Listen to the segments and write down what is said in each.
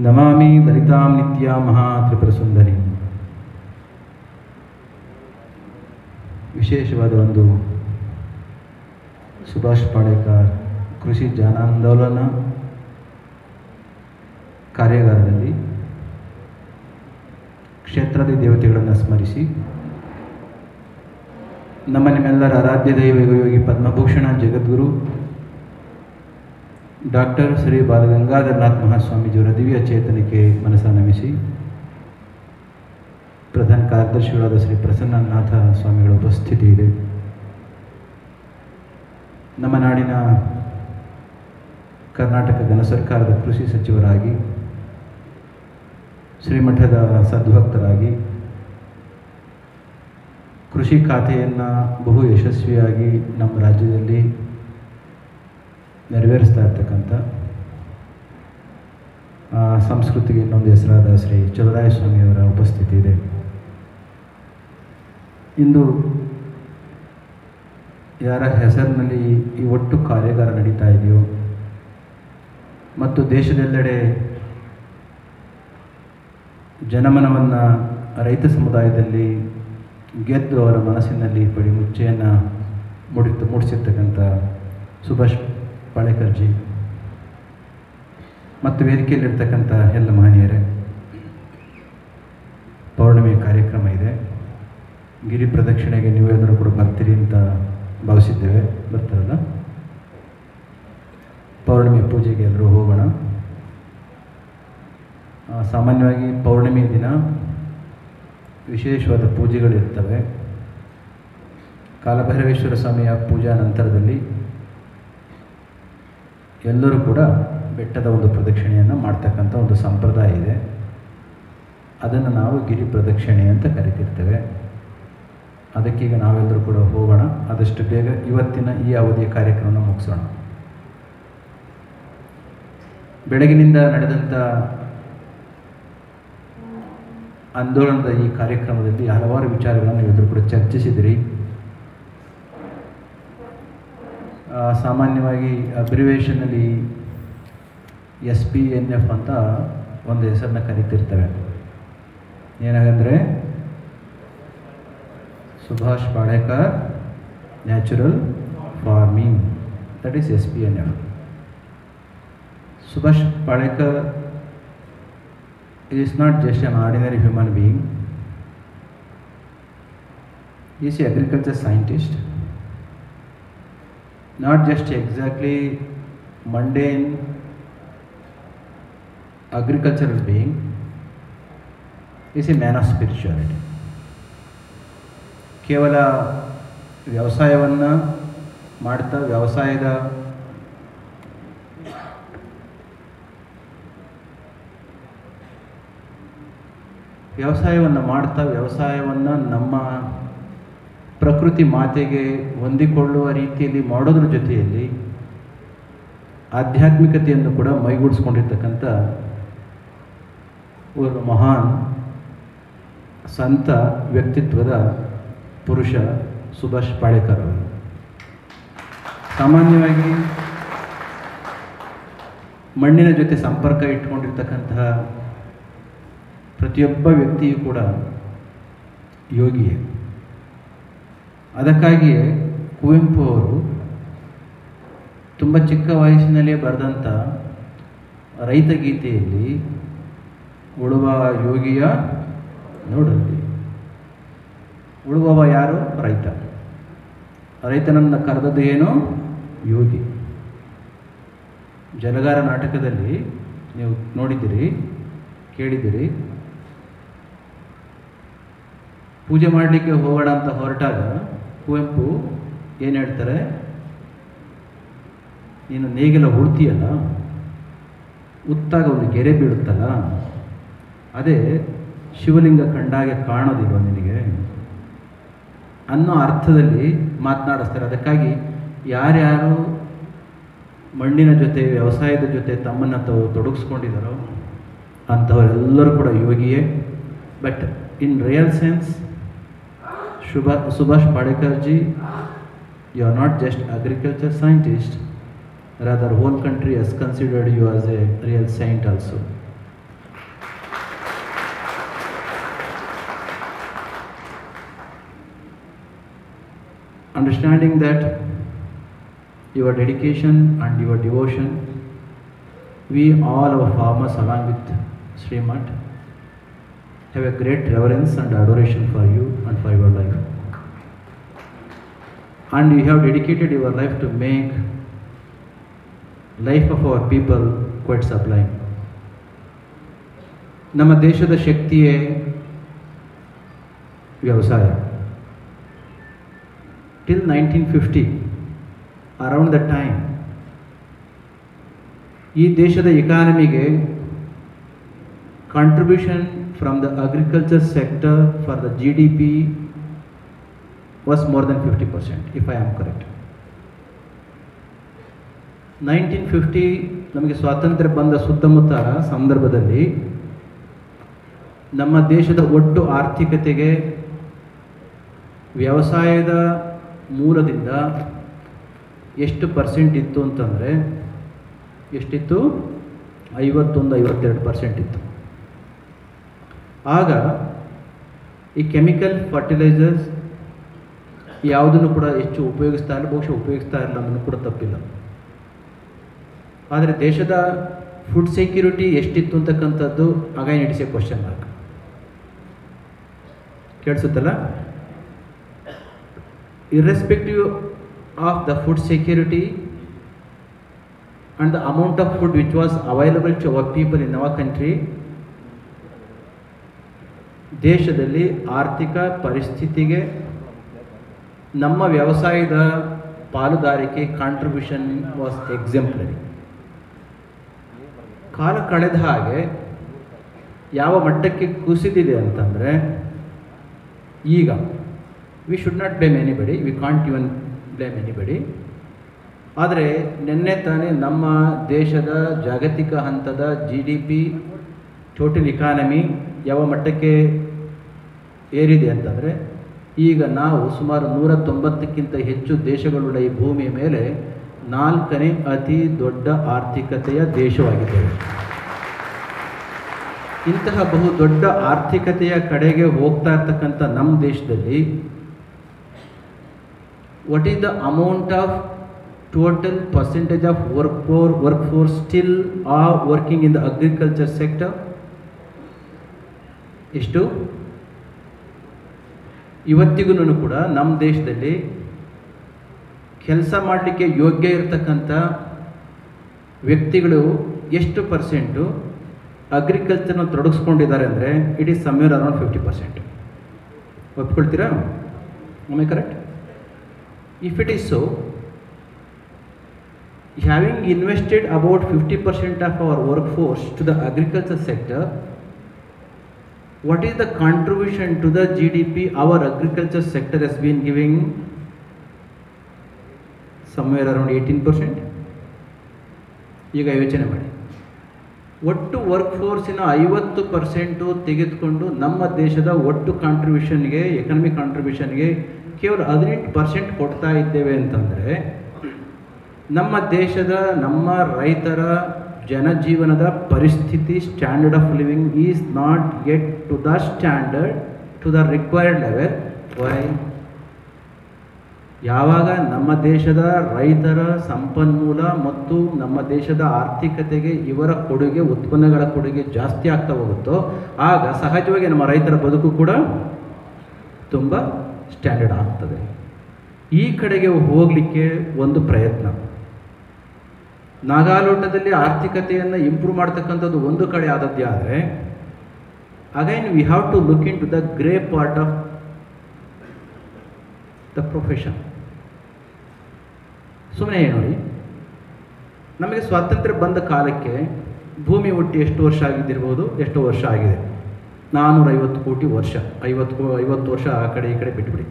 ನಮಾಮಿ ಲಲಿತಾಂ ನಿತ್ಯ ಮಹಾತ್ರಿಪುರ ಸುಂದರಿ. ವಿಶೇಷವಾದ ಒಂದು ಸುಭಾಷ್ ಪಾಳೇಕರ್ ಕೃಷಿ ಜನಾಂದೋಲನ ಕಾರ್ಯಾಗಾರದಲ್ಲಿ ಕ್ಷೇತ್ರದ ದೇವತೆಗಳನ್ನು ಸ್ಮರಿಸಿ ನಮ್ಮ ನಿಮ್ಮೆಲ್ಲರ ಆರಾಧ್ಯ ದೈವ ಯೋಗಿ ಪದ್ಮಭೂಷಣ ಜಗದ್ಗುರು ಡಾಕ್ಟರ್ ಶ್ರೀ ಬಾಲಗಂಗಾಧರನಾಥ್ ಮಹಾಸ್ವಾಮೀಜಿಯವರ ದಿವ್ಯ ಚೇತನಕ್ಕೆ ಮನಸ್ಸನ್ನು ನಮಿಸಿ, ಪ್ರಧಾನ ಕಾರ್ಯದರ್ಶಿಗಳಾದ ಶ್ರೀ ಪ್ರಸನ್ನನಾಥ ಸ್ವಾಮಿಗಳ ಉಪಸ್ಥಿತಿ ಇದೆ. ನಮ್ಮ ನಾಡಿನ ಕರ್ನಾಟಕ ಘನ ಸರ್ಕಾರದ ಕೃಷಿ ಸಚಿವರಾಗಿ, ಶ್ರೀಮಠದ ಸದ್ಭಕ್ತರಾಗಿ, ಕೃಷಿ ಖಾತೆಯನ್ನು ಬಹು ಯಶಸ್ವಿಯಾಗಿ ನಮ್ಮ ರಾಜ್ಯದಲ್ಲಿ ನೆರವೇರಿಸ್ತಾ ಇರ್ತಕ್ಕಂಥ ಸಂಸ್ಕೃತಿಗೆ ಇನ್ನೊಂದು ಹೆಸರಾದ ಶ್ರೀ ಚಲುವರಾಯ ಸ್ವಾಮಿಯವರ ಉಪಸ್ಥಿತಿ ಇದೆ. ಇಂದು ಯಾರ ಹೆಸರಿನಲ್ಲಿ ಈ ಒಟ್ಟು ಕಾರ್ಯಾಗಾರ ನಡೀತಾ ಇದೆಯೋ ಮತ್ತು ದೇಶದೆಲ್ಲೆಡೆ ಜನಮನವನ್ನು ರೈತ ಸಮುದಾಯದಲ್ಲಿ ಗೆದ್ದು ಅವರ ಮನಸ್ಸಿನಲ್ಲಿ ಪಡಿ ಮುಚ್ಚೆಯನ್ನು ಮೂಡಿಸಿರ್ತಕ್ಕಂಥ ಸುಭಾಷ್ ಪಾಳೇಕರ್ಜಿ ಮತ್ತು ವೇದಿಕೆಯಲ್ಲಿರ್ತಕ್ಕಂಥ ಎಲ್ಲ ಮಹನೀಯರೇ, ಪೌರ್ಣಿಮೆ ಕಾರ್ಯಕ್ರಮ ಇದೆ. ಗಿರಿ ಪ್ರದಕ್ಷಿಣೆಗೆ ನೀವೆಲ್ಲರೂ ಕೂಡ ಬರ್ತೀರಿ ಅಂತ ಭಾವಿಸಿದ್ದೇವೆ. ಬರ್ತಾರಲ್ಲ, ಪೌರ್ಣಿಮೆ ಪೂಜೆಗೆ ಎಲ್ಲರೂ ಹೋಗೋಣ. ಸಾಮಾನ್ಯವಾಗಿ ಪೌರ್ಣಿಮೆ ದಿನ ವಿಶೇಷವಾದ ಪೂಜೆಗಳಿರ್ತವೆ. ಕಾಲಭೈರವೇಶ್ವರ ಸ್ವಾಮಿಯ ಪೂಜಾ ನಂತರದಲ್ಲಿ ಎಲ್ಲರೂ ಕೂಡ ಬೆಟ್ಟದ ಒಂದು ಪ್ರದಕ್ಷಿಣೆಯನ್ನು ಮಾಡ್ತಕ್ಕಂಥ ಒಂದು ಸಂಪ್ರದಾಯ ಇದೆ. ಅದನ್ನು ನಾವು ಗಿರಿ ಪ್ರದಕ್ಷಿಣೆ ಅಂತ ಕರಿತಿರ್ತೇವೆ. ಅದಕ್ಕೀಗ ನಾವೆಲ್ಲರೂ ಕೂಡ ಹೋಗೋಣ. ಆದಷ್ಟು ಬೇಗ ಇವತ್ತಿನ ಈ ಅವಧಿಯ ಕಾರ್ಯಕ್ರಮವನ್ನು ಮುಗಿಸೋಣ. ಬೆಳಗಿನಿಂದ ನಡೆದಂಥ ಆಂದೋಲನದ ಈ ಕಾರ್ಯಕ್ರಮದಲ್ಲಿ ಹಲವಾರು ವಿಚಾರಗಳನ್ನು ನೀವೆಲ್ಲರೂ ಕೂಡ ಚರ್ಚಿಸಿದಿರಿ. ಸಾಮಾನ್ಯವಾಗಿ ಅಬ್ರಿವೇಷನಲ್ಲಿ SPNF ಅಂತ ಒಂದು ಹೆಸರನ್ನ ಕರಿತಿರ್ತೇವೆ. ಏನಾಗಂದರೆ Subhash Palekar natural farming, that is SPNF. Subhash Palekar is not just an ordinary human being. He is an agriculture scientist, not just exactly mundane agricultural being. He is a man of spirituality. ಕೇವಲ ವ್ಯವಸಾಯವನ್ನು ಮಾಡ್ತಾ ವ್ಯವಸಾಯವನ್ನು ನಮ್ಮ ಪ್ರಕೃತಿ ಮಾತೆಗೆ ಹೊಂದಿಕೊಳ್ಳುವ ರೀತಿಯಲ್ಲಿ ಮಾಡೋದ್ರ ಜೊತೆಯಲ್ಲಿ ಆಧ್ಯಾತ್ಮಿಕತೆಯನ್ನು ಕೂಡ ಮೈಗೂಡಿಸ್ಕೊಂಡಿರ್ತಕ್ಕಂಥ ಒಂದು ಮಹಾನ್ ಸಂತ ವ್ಯಕ್ತಿತ್ವದ ಪುರುಷ ಸುಭಾಷ್ ಪಾಳೇಕರ್ ಅವರು. ಸಾಮಾನ್ಯವಾಗಿ ಮಣ್ಣಿನ ಜೊತೆ ಸಂಪರ್ಕ ಇಟ್ಕೊಂಡಿರ್ತಕ್ಕಂತಹ ಪ್ರತಿಯೊಬ್ಬ ವ್ಯಕ್ತಿಯೂ ಕೂಡ ಯೋಗಿಯೇ. ಅದಕ್ಕಾಗಿಯೇ ಕುವೆಂಪು ಅವರು ತುಂಬ ಚಿಕ್ಕ ವಯಸ್ಸಿನಲ್ಲೇ ಬರೆದಂಥ ರೈತ ಗೀತೆಯಲ್ಲಿ ಉಳುವ ಯೋಗಿಯ ನೋಡಲ್ಲಿ, ಉಳುವವ ಯಾರು? ರೈತ. ರೈತನನ್ನು ಕರೆದದ್ದು ಏನು? ಯೋಗಿ. ಜಲಗಾರ ನಾಟಕದಲ್ಲಿ ನೀವು ನೋಡಿದ್ದೀರಿ, ಕೇಳಿದ್ದೀರಿ. ಪೂಜೆ ಮಾಡಲಿಕ್ಕೆ ಹೋಗೋಣ ಅಂತ ಹೊರಟಾಗ ಕುವೆಂಪು ಏನು ಹೇಳ್ತಾರೆ? ನೀನು ನೇಗಿಲ ಉಡ್ತೀಯಲ್ಲ, ಉತ್ತಾಗ ಒಂದು ಗೆರೆ ಬೀಳುತ್ತಲ್ಲ, ಅದೇ ಶಿವಲಿಂಗ ಕಂಡಾಗೆ ಕಾಣೋದಿಲ್ವ ನಿನಗೆ ಅನ್ನೋ ಅರ್ಥದಲ್ಲಿ ಮಾತನಾಡಿಸ್ತಾರೆ. ಅದಕ್ಕಾಗಿ ಯಾರ್ಯಾರು ಮಣ್ಣಿನ ಜೊತೆ ವ್ಯವಸಾಯದ ಜೊತೆ ತಮ್ಮನ್ನು ತೊಡಗಿಸ್ಕೊಂಡಿದ್ದಾರೋ ಅಂಥವರೆಲ್ಲರೂ ಕೂಡ ಯೋಗಿಯೇ. But in real sense Subhash Padekarji, you are not just agriculture scientist, Rather, whole country has considered you as a real saint also. Understanding that your dedication and your devotion, we all our farmers along with Srimat have a great reverence and adoration for you and for your life. And you have dedicated your life to make life of our people quite sublime. ನಮ್ಮ ದೇಶದ ಶಕ್ತಿಯೇ ವ್ಯವಸಾಯ. Till 1950, around that time, ಈ ದೇಶದ ಎಕಾನಮಿಗೆ contribution from the agriculture sector for the GDP was more than 50%, if I am correct. 1950 ನಮಗೆ ಸ್ವಾತಂತ್ರ್ಯ ಬಂದ ಸುತ್ತಮುತ್ತ ಸಂದರ್ಭದಲ್ಲಿ ನಮ್ಮ ದೇಶದ ಒಟ್ಟು ಆರ್ಥಿಕತೆಗೆ ವ್ಯವಸಾಯದ ಮೂಲದಿಂದ ಎಷ್ಟು ಪರ್ಸೆಂಟ್ ಇತ್ತು ಅಂತಂದರೆ ಎಷ್ಟಿತ್ತು? 51-52% ಇತ್ತು. ಆಗ ಈ ಕೆಮಿಕಲ್ ಫರ್ಟಿಲೈಸರ್ಸ್ ಯಾವುದನ್ನು ಕೂಡ ಹೆಚ್ಚು ಉಪಯೋಗಿಸ್ತಾ ಇಲ್ಲ, ಬಹುಶಃ ಉಪಯೋಗಿಸ್ತಾ ಇಲ್ಲ ಅನ್ನೋದು ಕೂಡ ತಪ್ಪಿಲ್ಲ. ಆದರೆ ದೇಶದ ಫುಡ್ ಸೆಕ್ಯೂರಿಟಿ ಎಷ್ಟಿತ್ತು ಅಂತಕ್ಕಂಥದ್ದು again it's a question mark. ಕೇಳಿಸುತ್ತಲ್ಲ? Irrespective of the food security and the amount of food which was available to our people in our country, ದೇಶದಲ್ಲಿ ಆರ್ಥಿಕ ಪರಿಸ್ಥಿತಿಗೆ ನಮ್ಮ ವ್ಯವಸಾಯದ ಪಾಲುದಾರಿಕೆ ಕಾಂಟ್ರಿಬ್ಯೂಷನ್ ವಾಸ್ ಎಕ್ಸಾಂಪ್ಲರಿ. ಕಾಲ ಕಳೆದ ಹಾಗೆ ಯಾವ ಮಟ್ಟಕ್ಕೆ ಕುಸಿದಿದೆ ಅಂತಂದರೆ ಈಗ we should not blame anybody, we can't even blame anybody. ಆದರೆ ನಿನ್ನೆ ತಾನೇ ನಮ್ಮ ದೇಶದ ಜಾಗತಿಕ ಹಂತದ GDP ಟೋಟಲ್ ಇಕಾನಮಿ ಯಾವ ಮಟ್ಟಕ್ಕೆ ಏರಿದೆ ಅಂತಂದರೆ ಈಗ ನಾವು ಸುಮಾರು 190ಕ್ಕಿಂತ ಹೆಚ್ಚು ದೇಶಗಳುಳ್ಳ ಈ ಭೂಮಿಯ ಮೇಲೆ 4ನೇ ಅತಿ ದೊಡ್ಡ ಆರ್ಥಿಕತೆಯ ದೇಶವಾಗಿದ್ದೇವೆ. ಇಂತಹ ಬಹು ದೊಡ್ಡ ಆರ್ಥಿಕತೆಯ ಕಡೆಗೆ ಹೋಗ್ತಾ ಇರ್ತಕ್ಕಂಥ ನಮ್ಮ ದೇಶದಲ್ಲಿ what is the amount of total percentage of workforce still are working in the agriculture sector? ಎಷ್ಟು? ಇವತ್ತಿಗೂ ಕೂಡ ನಮ್ಮ ದೇಶದಲ್ಲಿ ಕೆಲಸ ಮಾಡಲಿಕ್ಕೆ ಯೋಗ್ಯ ಇರತಕ್ಕಂಥ ವ್ಯಕ್ತಿಗಳು ಎಷ್ಟು ಪರ್ಸೆಂಟು ಅಗ್ರಿಕಲ್ಚರ್ನ ತೊಡಗಿಸ್ಕೊಂಡಿದ್ದಾರೆ ಅಂದರೆ ಇಟ್ ಈಸ್ ಸಮ್ವೇರ್ ಅರೌಂಡ್ 50%. ಒಪ್ಕೊಳ್ತೀರಾ? Am I correct? If it is so, having invested about 50% of our workforce to the agriculture sector, what is the contribution to the GDP our agriculture sector has been giving? Somewhere around 18%. ಈಗ ಯೋಚನೆ ಮಾಡಿ, ಒಟ್ಟು ವರ್ಕ್ಫೋರ್ಸಿನ 50% ತೆಗೆದುಕೊಂಡು ನಮ್ಮ ದೇಶದ ಒಟ್ಟು ಕಾಂಟ್ರಿಬ್ಯೂಷನ್ಗೆ, economic ಕಾಂಟ್ರಿಬ್ಯೂಷನ್ಗೆ ಕೇವಲ 18% ಕೊಡ್ತಾ ಇದ್ದೇವೆ ಅಂತಂದರೆ ನಮ್ಮ ದೇಶದ ನಮ್ಮ ರೈತರ ಜನಜೀವನದ ಪರಿಸ್ಥಿತಿ, standard of living is not get to the standard, to the required level. Why? ಯಾವಾಗ ನಮ್ಮ ದೇಶದ ರೈತರ ಸಂಪನ್ಮೂಲ ಮತ್ತು ನಮ್ಮ ದೇಶದ ಆರ್ಥಿಕತೆಗೆ ಇವರ ಕೊಡುಗೆ, ಉತ್ಪನ್ನಗಳ ಕೊಡುಗೆ ಜಾಸ್ತಿ ಆಗ್ತಾ ಹೋಗುತ್ತೋ ಆಗ ಸಹಜವಾಗಿ ನಮ್ಮ ರೈತರ ಬದುಕು ಕೂಡ ತುಂಬ ಸ್ಟ್ಯಾಂಡರ್ಡ್ ಆಗ್ತದೆ. ಈ ಕಡೆಗೆ ಹೋಗಲಿಕ್ಕೆ ಒಂದು ಪ್ರಯತ್ನ. ನಾಗಾಲೋಟದಲ್ಲಿ ಆರ್ಥಿಕತೆಯನ್ನು ಇಂಪ್ರೂವ್ ಮಾಡ್ತಕ್ಕಂಥದ್ದು ಒಂದು ಕಡೆ ಆದದ್ದೇ ಆದರೆ, again we have to look into the grey part of the profession. ಸುಮ್ಮನೆ ನೋಡಿ, ನಮಗೆ ಸ್ವಾತಂತ್ರ್ಯ ಬಂದ ಕಾಲಕ್ಕೆ ಭೂಮಿ ಹುಟ್ಟಿ ಎಷ್ಟು ವರ್ಷ ಆಗಿದ್ದಿರ್ಬೋದು? ಎಷ್ಟೋ ವರ್ಷ ಆಗಿದೆ? 450 ಕೋಟಿ ವರ್ಷ. 50 ವರ್ಷ ಆ ಕಡೆ ಈ ಕಡೆ ಬಿಟ್ಬಿಡಿ.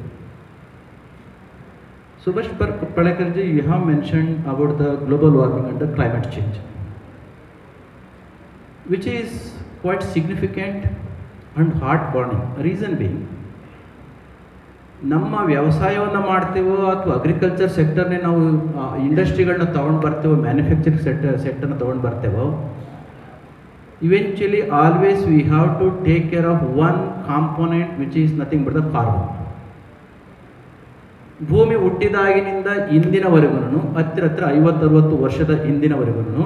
Subhash Palekar ji, you have mentioned about the global warming and the climate change, which is quite significant and heart-burning. Reason being, ನಮ್ಮ ವ್ಯವಸಾಯವನ್ನು ಮಾಡ್ತೇವೋ ಅಥವಾ ಅಗ್ರಿಕಲ್ಚರ್ ಸೆಕ್ಟರ್ನೇ ನಾವು ಇಂಡಸ್ಟ್ರಿಗಳನ್ನ ತೊಗೊಂಡು ಬರ್ತೇವೋ, ಮ್ಯಾನುಫ್ಯಾಕ್ಚರಿಂಗ್ ಸೆಕ್ಟರ್ನ ತೊಗೊಂಡು ಬರ್ತೇವೋ, eventually always we have to take care of one component which is nothing but the carbon. ಭೂಮಿ ಹುಟ್ಟಿದಾಗಿನಿಂದ ಇಂದಿನವರೆಗೂ ಹತ್ತಿರ 50-60 ವರ್ಷದ ಹಿಂದಿನವರೆಗೂ,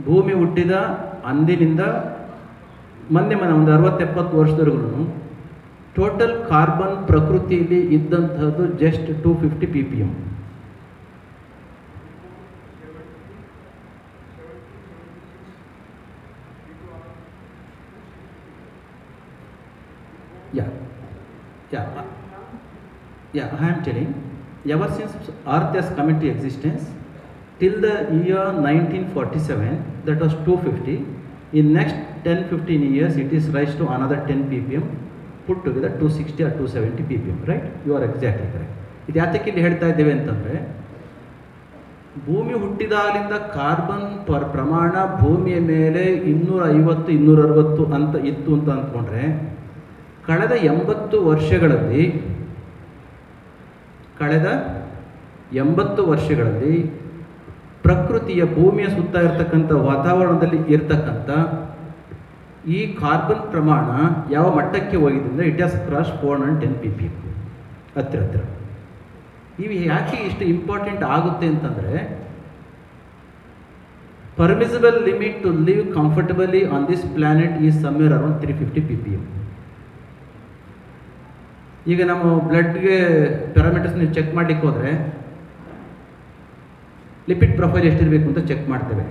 ಭೂಮಿ ಹುಟ್ಟಿದ ಅಂದಿನಿಂದ ಮೊನ್ನೆ ಒಂದು 60-70 ವರ್ಷದವರೆಗೂ ಟೋಟಲ್ ಕಾರ್ಬನ್ ಪ್ರಕೃತಿಯಲ್ಲಿ ಇದ್ದಂಥದ್ದು just 250 ppm. Yeah, I am telling, ever since Earth has come into existence, till the year 1947, that was 250. In next 10-15 years, it is rise to another 10 ppm, put together 260 or 270 ppm, right? You are exactly correct. ಇದು ಯಾತಕ್ಕೆ ಇಲ್ಲಿ ಹೇಳ್ತಾ ಇದ್ದೇವೆ ಅಂತಂದರೆ, ಭೂಮಿ ಹುಟ್ಟಿದಾಗಲಿಂದ carbon ಪ್ರಮಾಣ ಭೂಮಿಯ ಮೇಲೆ 250-260 ಅಂತ ಇತ್ತು ಅಂತ ಅಂದ್ಕೊಂಡ್ರೆ, ಕಳೆದ 80 ವರ್ಷಗಳಲ್ಲಿ ಪ್ರಕೃತಿಯ ಭೂಮಿಯ ಸುತ್ತ ಇರತಕ್ಕಂಥ ವಾತಾವರಣದಲ್ಲಿ ಇರತಕ್ಕಂಥ ಈ ಕಾರ್ಬನ್ ಪ್ರಮಾಣ ಯಾವ ಮಟ್ಟಕ್ಕೆ ಹೋಗಿದೆ ಅಂದರೆ, ಇಟ್ ಹ್ಯಾಸ್ ಕ್ರಾಸ್ 410 ppm ಹತ್ತಿರ. ಇವು ಯಾಕೆ ಇಷ್ಟು ಇಂಪಾರ್ಟೆಂಟ್ ಆಗುತ್ತೆ ಅಂತಂದರೆ, permissible limit to live comfortably on this planet is somewhere around 350 ppm. ಈಗ ನಮ್ಮ ಬ್ಲಡ್ಗೆ ಪ್ಯಾರಾಮೀಟರ್ಸ್ ನೀವು ಚೆಕ್ ಮಾಡಲಿಕ್ಕೆ ಹೋದರೆ, ಲಿಪಿಡ್ ಪ್ರೊಫೈಲ್ ಎಷ್ಟಿರಬೇಕು ಅಂತ ಚೆಕ್ ಮಾಡ್ತೇವೆ.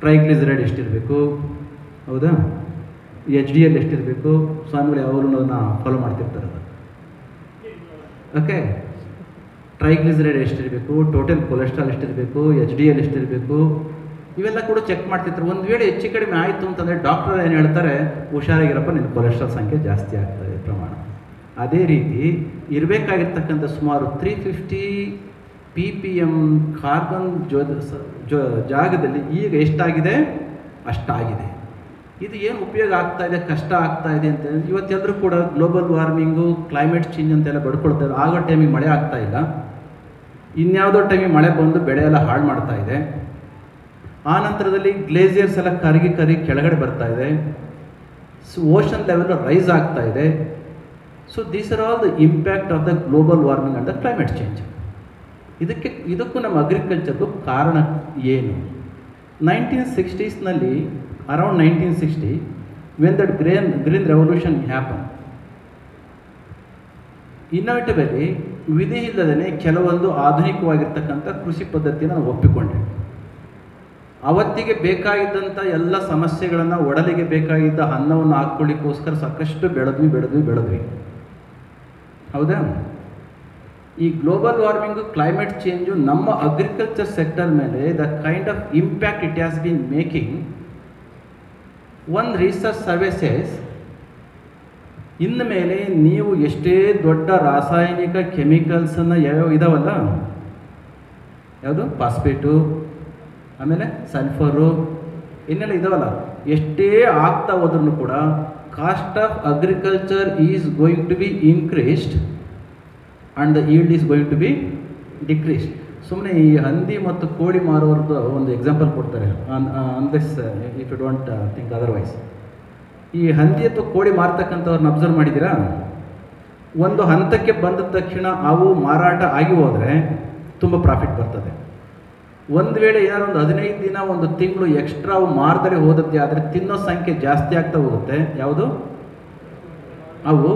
ಟ್ರೈಗ್ಲಿಸರೈಡ್ ಎಷ್ಟಿರಬೇಕು, ಹೌದಾ, HDL ಎಷ್ಟಿರಬೇಕು, ಸ್ವಾಮಿಗಳು ಯಾವಾಗಲೂ ಅದನ್ನು ಫಾಲೋ ಮಾಡ್ತಿರ್ತಾರೆ. ಓಕೆ, ಟ್ರೈಗ್ಲಿಸರೈಡ್ ಎಷ್ಟಿರಬೇಕು, ಟೋಟಲ್ ಕೊಲೆಸ್ಟ್ರಾಲ್ ಎಷ್ಟಿರಬೇಕು, HDL ಎಷ್ಟಿರಬೇಕು, ಇವೆಲ್ಲ ಕೂಡ ಚೆಕ್ ಮಾಡ್ತಿರ್ತಾರೆ. ಒಂದು ವೇಳೆ ಹೆಚ್ಚು ಕಡಿಮೆ ಆಯಿತು ಅಂತಂದರೆ ಡಾಕ್ಟರ್ ಏನು ಹೇಳ್ತಾರೆ, ಹುಷಾರಾಗಿರಪ್ಪ, ನಿನ್ನ ಕೊಲೆಸ್ಟ್ರಾಲ್ ಸಂಖ್ಯೆ ಜಾಸ್ತಿ ಆಗ್ತದೆ ಪ್ರಮಾಣ. ಅದೇ ರೀತಿ ಇರಬೇಕಾಗಿರ್ತಕ್ಕಂಥ ಸುಮಾರು 350 ppm ಕಾರ್ಬನ್ ಜಾಗದಲ್ಲಿ ಈಗ ಎಷ್ಟಾಗಿದೆ ಅಷ್ಟಾಗಿದೆ. ಇದು ಏನು ಉಪಯೋಗ ಆಗ್ತಾ ಇದೆ, ಕಷ್ಟ ಆಗ್ತಾ ಇದೆ ಅಂತ ಇವತ್ತೆಲ್ಲರೂ ಕೂಡ ಗ್ಲೋಬಲ್ ವಾರ್ಮಿಂಗು, ಕ್ಲೈಮೇಟ್ ಚೇಂಜ್ ಅಂತೆಲ್ಲ ಬಡ್ಕೊಳ್ತಾರೆ. ಆಗೋ ಟೈಮಿಗೆ ಮಳೆ ಆಗ್ತಾ ಇಲ್ಲ, ಇನ್ಯಾವುದೋ ಟೈಮಿಗೆ ಮಳೆ ಬಂದು ಬೆಳೆ ಎಲ್ಲ ಹಾಳು ಮಾಡ್ತಾ ಇದೆ. ಆ ನಂತರದಲ್ಲಿ ಗ್ಲೇಸಿಯರ್ಸ್ ಎಲ್ಲ ಕರಗಿ ಕೆಳಗಡೆ ಬರ್ತಾ ಇದೆ. ಓಷನ್ ಲೆವೆಲ್ ರೈಸ್ ಆಗ್ತಾ ಇದೆ. So these are all the impact of the global warming and the climate change. ಇದಕ್ಕೂ ನಮ್ಮ ಅಗ್ರಿಕಲ್ಚರ್ಗೂ ಕಾರಣ ಏನು? 1960s around 1960, when that green revolution happen, innovatively ವಿಧಿ ಇಲ್ಲದೇ ಕೆಲವೊಂದು ಆಧುನಿಕವಾಗಿರ್ತಕ್ಕಂಥ ಕೃಷಿ ಪದ್ಧತಿಯನ್ನು ನಾವು ಒಪ್ಪಿಕೊಂಡೆ. ಅವತ್ತಿಗೆ ಬೇಕಾಗಿದ್ದಂಥ ಎಲ್ಲ ಸಮಸ್ಯೆಗಳನ್ನು, ಒಡಲಿಗೆ ಬೇಕಾಗಿದ್ದ ಅನ್ನವನ್ನು ಹಾಕ್ಕೊಳ್ಳಿಕ್ಕೋಸ್ಕರ ಸಾಕಷ್ಟು ಬೆಳೆದ್ವಿ. ಹೌದಾ? ಈ ಗ್ಲೋಬಲ್ ವಾರ್ಮಿಂಗು, ಕ್ಲೈಮೇಟ್ ಚೇಂಜು ನಮ್ಮ ಅಗ್ರಿಕಲ್ಚರ್ ಸೆಕ್ಟರ್ ಮೇಲೆ the kind of impact it has been making. ಒಂದು ರಿಸರ್ಚ್ ಸರ್ವಿಸಸ್ ಇನ್ನು ಮೇಲೆ ನೀವು ಎಷ್ಟೇ ದೊಡ್ಡ ರಾಸಾಯನಿಕ ಕೆಮಿಕಲ್ಸನ್ನು ಯಾವ್ಯಾವ ಇದಾವಲ್ಲ, ಯಾವುದು ಫಾಸ್ಫೇಟು, ಆಮೇಲೆ ಸಲ್ಫರು, ಇನ್ನೆಲ್ಲ ಇದಾವಲ್ಲ, ಎಷ್ಟೇ ಆಗ್ತಾ ಹೋದ್ರೂ ಕೂಡ cost of agriculture is going to be increased and the yield is going to be decreased. ಸುಮ್ಮನೆ ಈ ಹಂದಿ ಮತ್ತು ಕೋಳಿ ಮಾರೋರ್ದು ಒಂದು ಎಕ್ಸಾಂಪಲ್ ಕೊಡ್ತಾರೆ, unless if you don't think otherwise. ಈ ಹಂದಿ ಅಥವಾ ಕೋಳಿ ಮಾರ್ತಕ್ಕಂಥವ್ರನ್ನ ಅಬ್ಸರ್ವ್ ಮಾಡಿದ್ದೀರಾ? ಒಂದು ಹಂತಕ್ಕೆ ಬಂದ ತಕ್ಷಣ ಅವು ಮಾರಾಟ ಆಗಿ ಹೋದರೆ ತುಂಬ ಪ್ರಾಫಿಟ್ ಬರ್ತದೆ. ಒಂದು ವೇಳೆ ಏನಾದ್ರು ಒಂದು 15 ದಿನ, ಒಂದು ತಿಂಗಳು ಎಕ್ಸ್ಟ್ರಾ ಅವು ಮಾರದಲ್ಲಿ ಹೋದದ್ದೇ ಆದರೆ ತಿನ್ನೋ ಸಂಖ್ಯೆ ಜಾಸ್ತಿ ಆಗ್ತಾ ಹೋಗುತ್ತೆ. ಯಾವುದು? ಅವು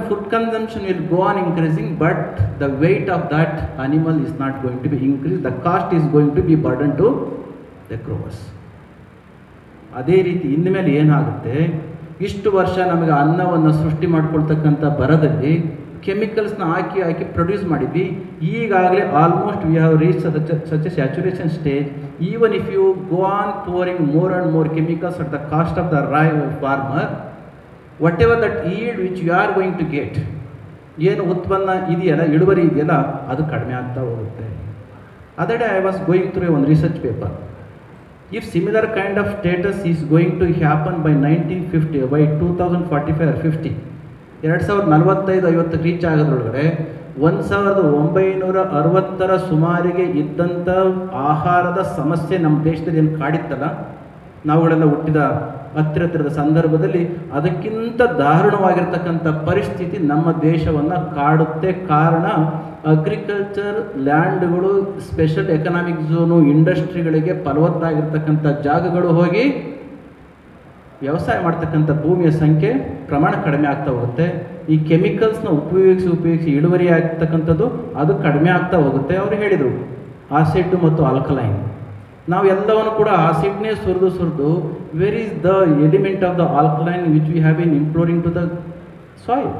food consumption will go on increasing, but the weight of that animal is not going to be increased. The cost is going to be burdened to the growers. ಅದೇ ರೀತಿ ಇನ್ಮೇಲೆ ಏನಾಗುತ್ತೆ, ಇಷ್ಟು ವರ್ಷ ನಮಗೆ ಅನ್ನವನ್ನು ಸೃಷ್ಟಿ ಮಾಡ್ಕೊಳ್ತಕ್ಕಂಥ ಬರದಲ್ಲಿ ಕೆಮಿಕಲ್ಸ್ನ ಹಾಕಿ ಪ್ರೊಡ್ಯೂಸ್ ಮಾಡಿದ್ವಿ. ಈಗಾಗಲೇ almost we have reach such a saturation stage. Even if you go on pouring more and more chemicals at the cost of the farmer, whatever that yield which you are going to get, ಏನು ಉತ್ಪನ್ನ ಇದೆಯಲ್ಲ, ಇಳುವರಿ ಇದೆಯಲ್ಲ, ಅದು ಕಡಿಮೆ ಆಗ್ತಾ ಹೋಗುತ್ತೆ. Other day I was going through ಒಂದು research paper. If similar kind of status is going to happen by 1950, by 2045 or 50, 2045-50 reach ಆಗೋದ್ರೊಳಗಡೆ 1960ರ ಸುಮಾರಿಗೆ ಇದ್ದಂಥ ಆಹಾರದ ಸಮಸ್ಯೆ ನಮ್ಮ ದೇಶದಲ್ಲಿ ಏನು ಕಾಡಿತ್ತಲ್ಲ, ನಾವುಗಳೆಲ್ಲ ಹುಟ್ಟಿದ ಹತ್ತಿರದ ಸಂದರ್ಭದಲ್ಲಿ ಅದಕ್ಕಿಂತ ದಾರುಣವಾಗಿರ್ತಕ್ಕಂಥ ಪರಿಸ್ಥಿತಿ ನಮ್ಮ ದೇಶವನ್ನು ಕಾಡುತ್ತೆ. ಕಾರಣ ಅಗ್ರಿಕಲ್ಚರ್ ಲ್ಯಾಂಡ್ಗಳು, ಸ್ಪೆಷಲ್ ಎಕನಾಮಿಕ್ ಝೋನು, ಇಂಡಸ್ಟ್ರಿಗಳಿಗೆ ಫಲವತ್ತಾಗಿರ್ತಕ್ಕಂಥ ಜಾಗಗಳು ಹೋಗಿ ವ್ಯವಸಾಯ ಮಾಡ್ತಕ್ಕಂಥ ಭೂಮಿಯ ಸಂಖ್ಯೆ ಪ್ರಮಾಣ ಕಡಿಮೆ ಆಗ್ತಾ ಹೋಗುತ್ತೆ. ಈ ಕೆಮಿಕಲ್ಸ್ನ ಉಪಯೋಗಿಸಿ ಇಳುವರಿ ಆಗ್ತಕ್ಕಂಥದ್ದು ಅದು ಕಡಿಮೆ ಆಗ್ತಾ ಹೋಗುತ್ತೆ. ಅವರು ಹೇಳಿದರು ಆಸಿಡ್ ಮತ್ತು ಆಲ್ಕಲೈನ್. ನಾವು ಎಲ್ಲವನ್ನು ಕೂಡ ಆಸಿಡ್ನೇ ಸುರಿದು where is the element of the alkaline which we have been imploring to the soil.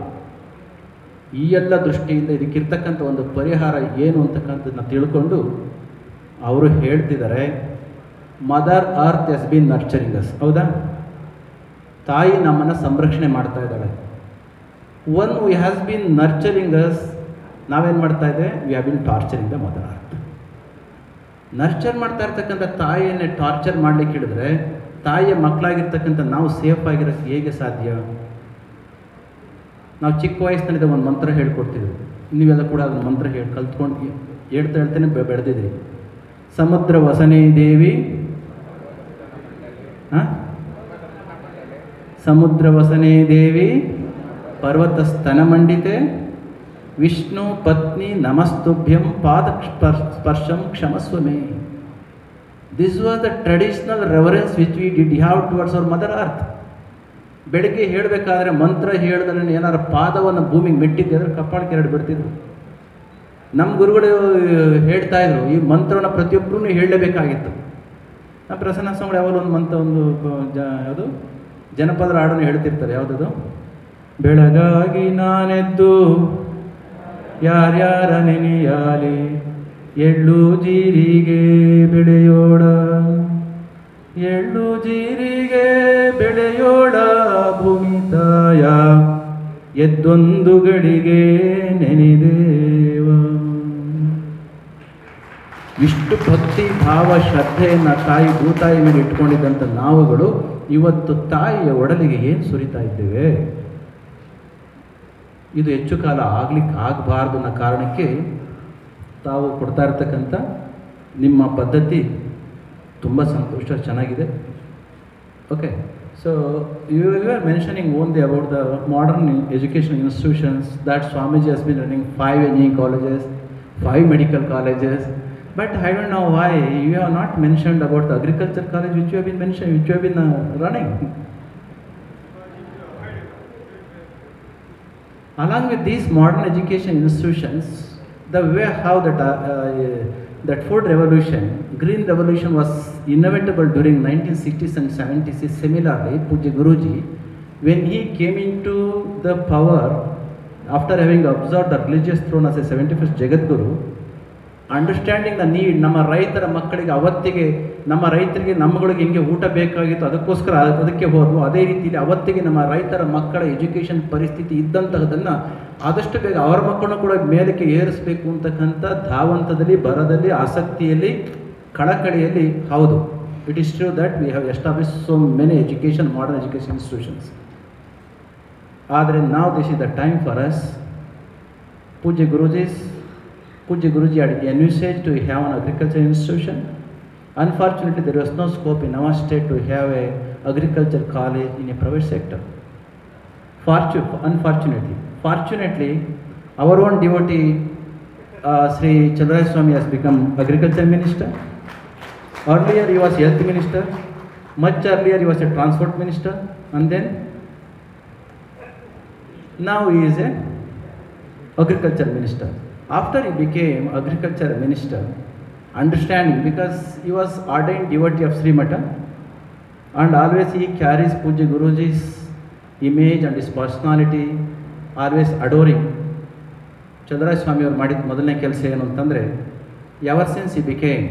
ಈ ಎಲ್ಲ ದೃಷ್ಟಿಯಿಂದ ಇದಕ್ಕಿರ್ತಕ್ಕಂಥ ಒಂದು ಪರಿಹಾರ ಏನು ಅಂತಕ್ಕಂಥದ್ದನ್ನ ತಿಳ್ಕೊಂಡು ಅವರು ಹೇಳ್ತಿದ್ದಾರೆ, mother earth has been nurturing us. ಹೌದಾ? ತಾಯಿ ನಮ್ಮನ್ನು ಸಂರಕ್ಷಣೆ ಮಾಡ್ತಾ ಇದ್ದಾಳೆ. One we has been nurturing us, ನಾವೇನು ಮಾಡ್ತಾ ಇದ್ದೇವೆ? We have been torturing the mother earth. Nurture ಮಾಡ್ತಾ ಇರ್ತಕ್ಕಂಥ ತಾಯಿಯನ್ನೇ ಟಾರ್ಚರ್ ಮಾಡಲಿಕ್ಕೆ ಹೇಳಿದ್ರೆ ತಾಯಿಯ ಮಕ್ಕಳಾಗಿರ್ತಕ್ಕಂಥ ನಾವು ಸೇಫ್ ಆಗಿರೋಕ್ಕೆ ಹೇಗೆ ಸಾಧ್ಯ? ನಾವು ಚಿಕ್ಕ ವಯಸ್ಸಿನಲ್ಲಿ ಒಂದು ಮಂತ್ರ ಹೇಳ್ಕೊಡ್ತಿದ್ವಿ, ನೀವೆಲ್ಲ ಕೂಡ ಅದನ್ನು ಮಂತ್ರ ಕಲ್ತ್ಕೊಂಡು ಹೇಳ್ತೇನೆ ಬೆಳೆದಿದ್ರಿ. ಸಮುದ್ರ ವಸನೇ ದೇವಿ, ಸಮುದ್ರ ವಸನೇ ದೇವಿ ಪರ್ವತ ಸ್ತನ ಮಂಡಿತೆ ವಿಷ್ಣು ಪತ್ನಿ ನಮಸ್ತುಭ್ಯಂ ಪಾದ ಸ್ಪರ್ಶಂ ಕ್ಷಮಸ್ವಮೇ. This was the traditional reverence which we did have towards our mother earth. ಬೆಳಗ್ಗೆ ಹೇಳಬೇಕಾದ್ರೆ ಮಂತ್ರ ಹೇಳಿದ್ರೆ ಏನಾರು ಪಾದವನ್ನು ಭೂಮಿಗೆ ಮೆಟ್ಟಿದ್ದೆ ಅಂದರೆ ಕಪಾಳಕ್ಕೆ ಎರಡು ಬಿಡ್ತಿದ್ರು. ನಮ್ಮ ಗುರುಗಳು ಹೇಳ್ತಾ ಇದ್ರು, ಈ ಮಂತ್ರವನ್ನು ಪ್ರತಿಯೊಬ್ಬರೂ ಹೇಳಲೇಬೇಕಾಗಿತ್ತು. ನಮ್ಮ ಪ್ರಸನ್ನ ಸ್ವಾಮಿ ಯಾವಾಗಲೂ ಒಂದು ಮಂತ್ರ, ಯಾವುದು ಜನಪದರ ಹಾಡನ್ನು ಹೇಳ್ತಿರ್ತಾರೆ. ಯಾವುದದು? ಬೆಳಗಾಗಿ ನಾನೆದ್ದು ಯಾರ್ಯಾರ ನೆನೆಯಾಲಿ, ಎಳ್ಳು ಜೀರಿಗೆ ಬೆಳೆಯೋಳ, ಎಳ್ಳು ಜೀರಿಗೆ ಬೆಳೆಯೋಳ ಭೂಮಿ ತಾಯ, ಎದ್ದೊಂದು ಗಳಿಗೆ ನೆನೆದೇವ. ಇಷ್ಟು ಭಕ್ತಿ ಭಾವ ಶ್ರದ್ಧೆಯನ್ನು ತಾಯಿ ಭೂತಾಯಿ ಮೇಲೆ ಇಟ್ಕೊಂಡಿದ್ದಂಥ ನಾವುಗಳು ಇವತ್ತು ತಾಯಿಯ ಒಡಲಿಗೆ ಏನು ಸುರಿತಾ ಇದ್ದೇವೆ? ಇದು ಹೆಚ್ಚು ಕಾಲ ಆಗಬಾರ್ದು ಅನ್ನೋ ಕಾರಣಕ್ಕೆ ತಾವು ಕೊಡ್ತಾ ಇರ್ತಕ್ಕಂಥ ನಿಮ್ಮ ಪದ್ಧತಿ ತುಂಬ ಸಂತೋಷ, ಚೆನ್ನಾಗಿದೆ. Okay, so you are mentioning only about the modern education institutions that Swamiji has been running 5 engineering colleges, 5 medical colleges, but I don't know why you have not mentioned about the agriculture college which you have been running. Along with these modern education institutions, the way how that food revolution, green revolution was inevitable during 1960s and 70s. Similarly, Pujya Guruji, when he came into the power after having observed the religious throne as a 71st Jagat Guru, understanding the need, ನಮ್ಮ ರೈತರ ಮಕ್ಕಳಿಗೆ ಅವತ್ತಿಗೆ ನಮ್ಮ ರೈತರಿಗೆ ನಮ್ಮಗಳಿಗೆ ಹೆಂಗೆ ಊಟ ಬೇಕಾಗಿತ್ತು ಅದಕ್ಕೋಸ್ಕರ ಅದಕ್ಕೆ ಹೋದ್ವು. ಅದೇ ರೀತಿಯಲ್ಲಿ ಅವತ್ತಿಗೆ ನಮ್ಮ ರೈತರ ಮಕ್ಕಳ ಎಜುಕೇಷನ್ ಪರಿಸ್ಥಿತಿ ಇದ್ದಂತಹದನ್ನು ಆದಷ್ಟು ಬೇಗ ಅವರ ಮಕ್ಕಳನ್ನು ಕೂಡ ಮೇಲಕ್ಕೆ ಏರಿಸಬೇಕು ಅಂತಕ್ಕಂಥ ಧಾವಂತದಲ್ಲಿ, ಬರದಲ್ಲಿ, ಆಸಕ್ತಿಯಲ್ಲಿ, ಕಳಕಳಿಯಲ್ಲಿ. ಹೌದು, it is true that we have establish so many education, modern education institutions. ಆದರೆ ನಾವು this is the time for us. Pujya Guruji had envisaged to have an agriculture institution. Unfortunately, there was no scope in our state to have a agriculture college in a private sector. Fortunately, our own devotee Sri Chandraya Swami has become agriculture minister. Earlier he was health minister. Much earlier he was a transport minister, and then now he is a agriculture minister. After he became agriculture minister, understanding, because he was ordained devotee of Sri Mata, and always he carries Pujya Guruji's image and his personality, always adoring. Chandraya Swami ಅವರು ಮಾಡಿದ ಮೊದಲನೇ ಕೆಲಸ ಏನು ಅಂತಂದರೆ, ever since he became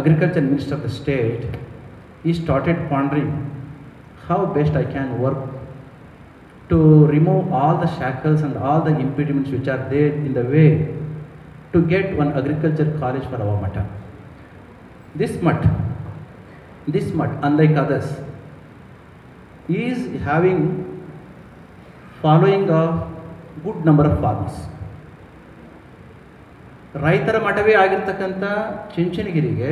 agriculture minister of the state, he started pondering how best I can work to remove all the shackles and all the impediments which are there in the way to get one agriculture college for our Mata. This Math, this mutt, unlike others, is having following a good number of farmers. ರೈತರ ಮಠವೇ ಆಗಿರ್ತಕ್ಕಂಥ ಚುಂಚನಗಿರಿಗೆ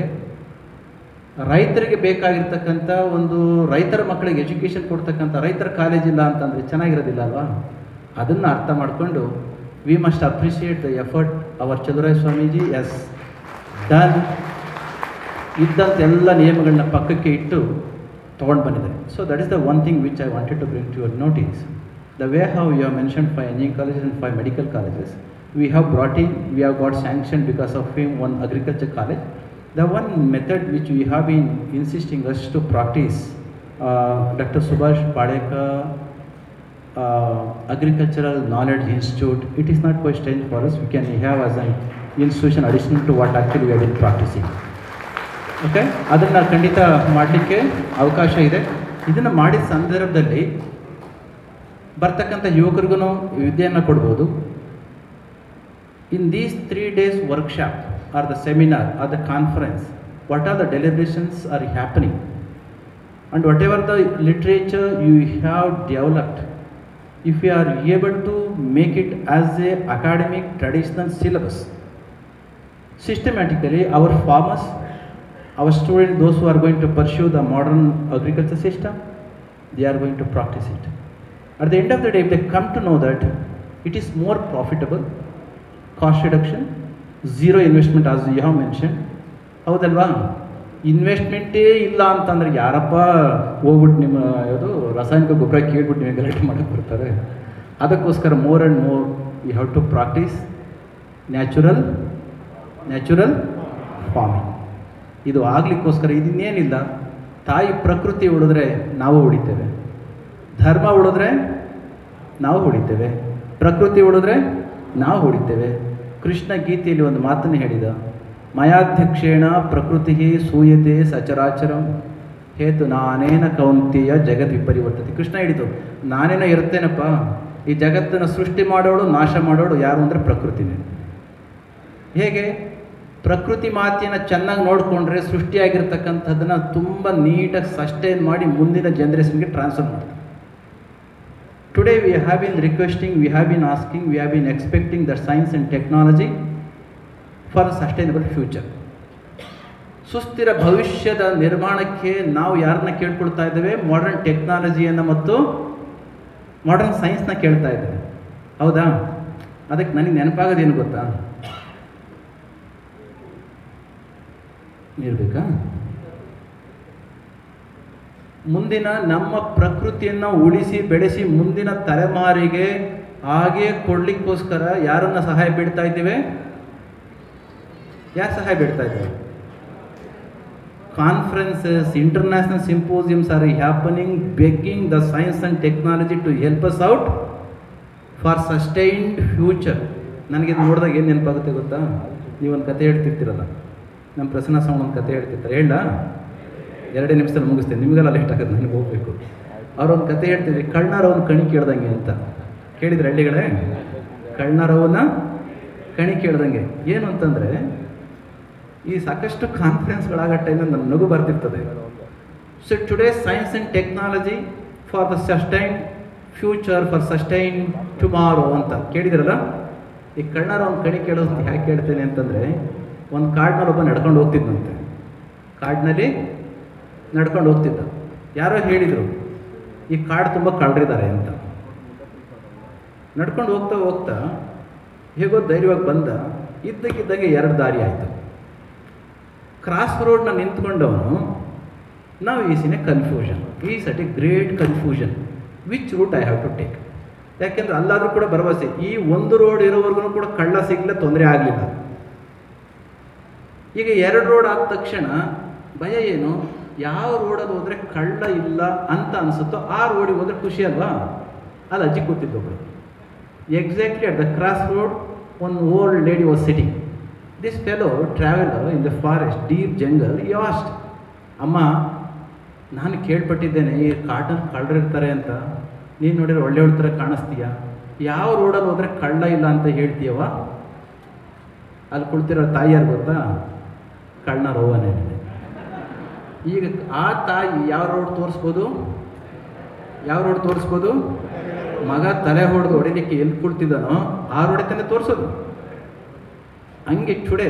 ರೈತರಿಗೆ ಬೇಕಾಗಿರ್ತಕ್ಕಂಥ ಒಂದು ರೈತರ ಮಕ್ಕಳಿಗೆ education ಕೊಡ್ತಕ್ಕಂಥ ರೈತರ college ಇಲ್ಲ ಅಂತಂದರೆ ಚೆನ್ನಾಗಿರೋದಿಲ್ಲ ಅಲ್ವಾ? ಅದನ್ನು ಅರ್ಥ ಮಾಡಿಕೊಂಡು we must appreciate the effort our Chaluvaraya Swamiji has done. ಇದ್ದಂಥ ಎಲ್ಲ ನಿಯಮಗಳನ್ನ ಪಕ್ಕಕ್ಕೆ ಇಟ್ಟು ತೊಗೊಂಡು ಬಂದಿದ್ದಾರೆ. So that is the one thing which I wanted to bring to your notice. The way how you have mentioned 5 engineering colleges and 5 medical colleges, we have got sanctioned because of him one agriculture college. The one method which we have been insisting us to practice, Dr. Subhash Padekar Agricultural Knowledge Institute, it is not quite strange for us. We can have as an institution additional to what actually we have been practicing. Okay, ಅದನ್ನು ಖಂಡಿತ ಮಾಡಲಿಕ್ಕೆ ಅವಕಾಶ ಇದೆ. ಇದನ್ನು ಮಾಡಿದ ಸಂದರ್ಭದಲ್ಲಿ ಬರ್ತಕ್ಕಂಥ ಯುವಕರಿಗೂ ವಿದ್ಯೆಯನ್ನು ಕೊಡ್ಬೋದು. In these 3 days workshop are the seminar are the conference, what are the deliberations are happening and whatever the literature you have developed, if you are able to make it as a academic traditional syllabus, systematically our farmers, our students, those who are going to pursue the modern agriculture system, they are going to practice it. At the end of the day, if they come to know that it is more profitable, cost reduction, zero investment as you have mentioned, ಹೌದಲ್ವಾ? ಇನ್ವೆಸ್ಟ್ಮೆಂಟೇ ಇಲ್ಲ ಅಂತಂದರೆ ಯಾರಪ್ಪ ಹೋಗ್ಬಿಟ್ಟು ನಿಮ್ಮ ಯಾವುದು ರಾಸಾಯನಿಕ ಗೊಬ್ಬರ ಕೇಳ್ಬಿಟ್ಟು ನೀವು ಗಲಾಟೆ ಮಾಡೋಕ್ಕೆ ಬರ್ತಾರೆ. ಅದಕ್ಕೋಸ್ಕರ more and more you have to practice natural farming. ಇದು ಆಗಲಿಕ್ಕೋಸ್ಕರ ಇದನ್ನೇನಿಲ್ಲ, ತಾಯಿ ಪ್ರಕೃತಿ ಉಳಿದ್ರೆ ನಾವು ಉಳಿತೇವೆ, ಧರ್ಮ ಉಳಿದ್ರೆ ನಾವು ಉಳಿತೇವೆ, ಪ್ರಕೃತಿ ಉಳಿದ್ರೆ ನಾವು ಉಳಿತೇವೆ. ಕೃಷ್ಣ ಗೀತೆಯಲ್ಲಿ ಒಂದು ಮಾತನ್ನು ಹೇಳಿದ, ಮಯಾಧ್ಯಕ್ಷೇಣ ಪ್ರಕೃತಿ ಸೂಯತೆ ಸಚರಾಚರಂ ಹೇತು ನಾನೇನ ಕೌಂತೆಯ ಜಗತ್ ವಿಪರಿವರ್ತತೆ. ಕೃಷ್ಣ ಹೇಳಿತು, ನಾನೇನೋ ಇರ್ತೇನಪ್ಪ, ಈ ಜಗತ್ತನ್ನು ಸೃಷ್ಟಿ ಮಾಡೋಳು ನಾಶ ಮಾಡೋಳು ಯಾರು ಅಂದರೆ ಪ್ರಕೃತಿನೇ. ಹೇಗೆ ಪ್ರಕೃತಿ ಮಾತೆಯನ್ನು ಚೆನ್ನಾಗಿ ನೋಡಿಕೊಂಡ್ರೆ ಸೃಷ್ಟಿಯಾಗಿರ್ತಕ್ಕಂಥದ್ದನ್ನು ತುಂಬ ನೀಟಾಗಿ ಸಸ್ಟೈನ್ ಮಾಡಿ ಮುಂದಿನ ಜನ್ರೇಷನ್ಗೆ ಟ್ರಾನ್ಸ್ಫರ್ ಮಾಡ್ತಾರೆ. Today we have bin requesting, V have bin asking, V have bin expecting that science and technology for sustainable future. ಸುಸ್ಥಿರ ಭವಿಷ್ಯದ ನಿರ್ಮಾಣಕ್ಕೆ ನಾವು ಯಾರನ್ನ ಕೇಳ್ಕೊಳ್ತಾ ಇದ್ದೇವೆ? ಮಾಡರ್ನ್ ಟೆಕ್ನಾಲಜಿಯನ್ನು ಮತ್ತು ಮಾಡರ್ನ್ ಸೈನ್ಸ್ನ ಕೇಳ್ತಾ ಇದ್ದೇವೆ, ಹೌದಾ? ಅದಕ್ಕೆ ನನಗೆ ನೆನಪಾಗೋದೇನು ಗೊತ್ತಾ? ಇರಬೇಕಾ? ಮುಂದಿನ ನಮ್ಮ ಪ್ರಕೃತಿಯನ್ನು ಉಳಿಸಿ ಬೆಳೆಸಿ ಮುಂದಿನ ತಲೆಮಾರಿಗೆ ಹಾಗೆ ಕೊಡಲಿಕ್ಕೋಸ್ಕರ ಯಾರನ್ನ ಸಹಾಯ ಬೇಡ್ತಾ ಇದ್ದೇವೆ? ಯಾರು ಸಹಾಯ ಬೇಡ್ತಾ ಇದ್ದೇವೆ? Conferences, international symposiums are happening, begging the science and technology to help us out for sustained future. ನನಗಿದು ನೋಡಿದಾಗ ಏನು ನೆನಪಾಗುತ್ತೆ ಗೊತ್ತಾ? ನೀವೊಂದು ಕತೆ ಹೇಳ್ತಿರ್ತೀರಲ್ಲ, ನಮ್ಮ ಪ್ರಸನ್ನ ಸ್ವಾಮಿ ಒಂದು ಕತೆ ಹೇಳ್ತಿರ್ತಾರೆ, ಹೇಳ 2 ನಿಮಿಷದಲ್ಲಿ ಮುಗಿಸ್ತೇನೆ, ನಿಮಗೆಲ್ಲ ಲೇಟ್ ಆಗುತ್ತೆ, ನನಗೆ ಹೋಗಬೇಕು. ಅವರೊಂದು ಕತೆ ಹೇಳ್ತಿದ್ವಿ, ಕಣ್ಣಾರವನ್ನ ಕಣಿ ಕೇಳ್ದಂಗೆ ಅಂತ. ಕೇಳಿದ್ರೆ ಹಳ್ಳಿಗಳೇ, ಕಣ್ಣಾರವನ್ನ ಕಣಿ ಕೇಳ್ದಂಗೆ ಏನು ಅಂತಂದರೆ, ಈ ಸಾಕಷ್ಟು ಕಾನ್ಫರೆನ್ಸ್ಗಳಾಗೋ ಟೈಮಲ್ಲಿ ನನ್ನ ನಗು ಬರ್ತಿರ್ತದೆ. So today science and technology for the sustain future, for sustain tomorrow ಅಂತ ಕೇಳಿದ್ರಲ್ಲ. ಈ ಕಣ್ಣಾರ ಒಂದು ಕಣಿ ಕೇಳೋದು ಯಾಕೆ ಕೇಳ್ತೇನೆ ಅಂತಂದರೆ, ಒಂದು ಕಾಡಿನಲ್ಲಿ ಒಬ್ಬ ನಡ್ಕೊಂಡು ಹೋಗ್ತಿದ್ದಂತೆ, ಕಾಡಿನಲ್ಲಿ ನಡ್ಕೊಂಡು ಹೋಗ್ತಿದ್ದ. ಯಾರೋ ಹೇಳಿದರು, ಈ ಕಾಡು ತುಂಬ ಕಳ್ಳರಿದ್ದಾರೆ ಅಂತ. ನಡ್ಕೊಂಡು ಹೋಗ್ತಾ ಹೋಗ್ತಾ ಹೇಗೋ ಧೈರ್ಯವಾಗಿ ಬಂದ, ಇದ್ದಕ್ಕಿದ್ದಂಗೆ 2 ದಾರಿ ಆಯಿತು. ಕ್ರಾಸ್ ರೋಡ್ನ ನಿಂತ್ಕೊಂಡವನು, ನಾವು is in a confusion, is at a great confusion, which route I have to take. ಯಾಕೆಂದರೆ ಅಲ್ಲಾದರೂ ಕೂಡ ಭರವಸೆ, ಈ ಒಂದು ರೋಡ್ ಇರೋವರೆಗೂ ಕೂಡ ಕಳ್ಳ ಸಿಗಲಿಲ್ಲ, ತೊಂದರೆ ಆಗಲಿಲ್ಲ. ಈಗ 2 ರೋಡ್ ಆದ ತಕ್ಷಣ ಭಯ ಏನು? ಯಾವ ರೋಡಲ್ಲಿ ಹೋದರೆ ಕಳ್ಳ ಇಲ್ಲ ಅಂತ ಅನಿಸುತ್ತೋ ಆ ರೋಡಿಗೆ ಹೋದರೆ ಖುಷಿ ಅಲ್ವಾ? ಅಲ್ಲಿ ಅಜ್ಜಿ ಕೂತಿದ್ದೊಬ್ಬರು. Exactly at the cross road one old lady was sitting. This fellow traveller in the forest deep jungle asked, ಅಮ್ಮ ನಾನು ಕೇಳ್ಪಟ್ಟಿದ್ದೇನೆ ಈ ಕಾಡಲ್ಲಿ ಕಳ್ಳರಿರ್ತಾರೆ ಅಂತ, ನೀನು ನೋಡಿದ್ರೆ ಒಳ್ಳೆ ಥರ ಕಾಣಿಸ್ತೀಯ, ಯಾವ ರೋಡಲ್ಲಿ ಹೋದರೆ ಕಳ್ಳ ಇಲ್ಲ ಅಂತ ಹೇಳ್ತೀಯವ? ಅಲ್ಲಿ ಕುಳಿತಿರೋ ತಾಯಿ ಯಾರು ಗೊತ್ತಾ? ಕಳ್ಳನ ರೋವನೇ. ಈಗ ಆ ತಾಯಿ ಯಾವ ರೋಡ್ ತೋರಿಸ್ಬೋದು? ಯಾವ ರೋಡ್ ತೋರಿಸ್ಬೋದು? ಮಗ ತಲೆ ಹೊಡೆಲಿಕ್ಕೆ ಎಲ್ಲಿ ಕೊಡ್ತಿದ್ದಾನೋ ಆ ರೋಡೆ ತಾನೇ ತೋರಿಸೋದು. ಹಂಗೆ today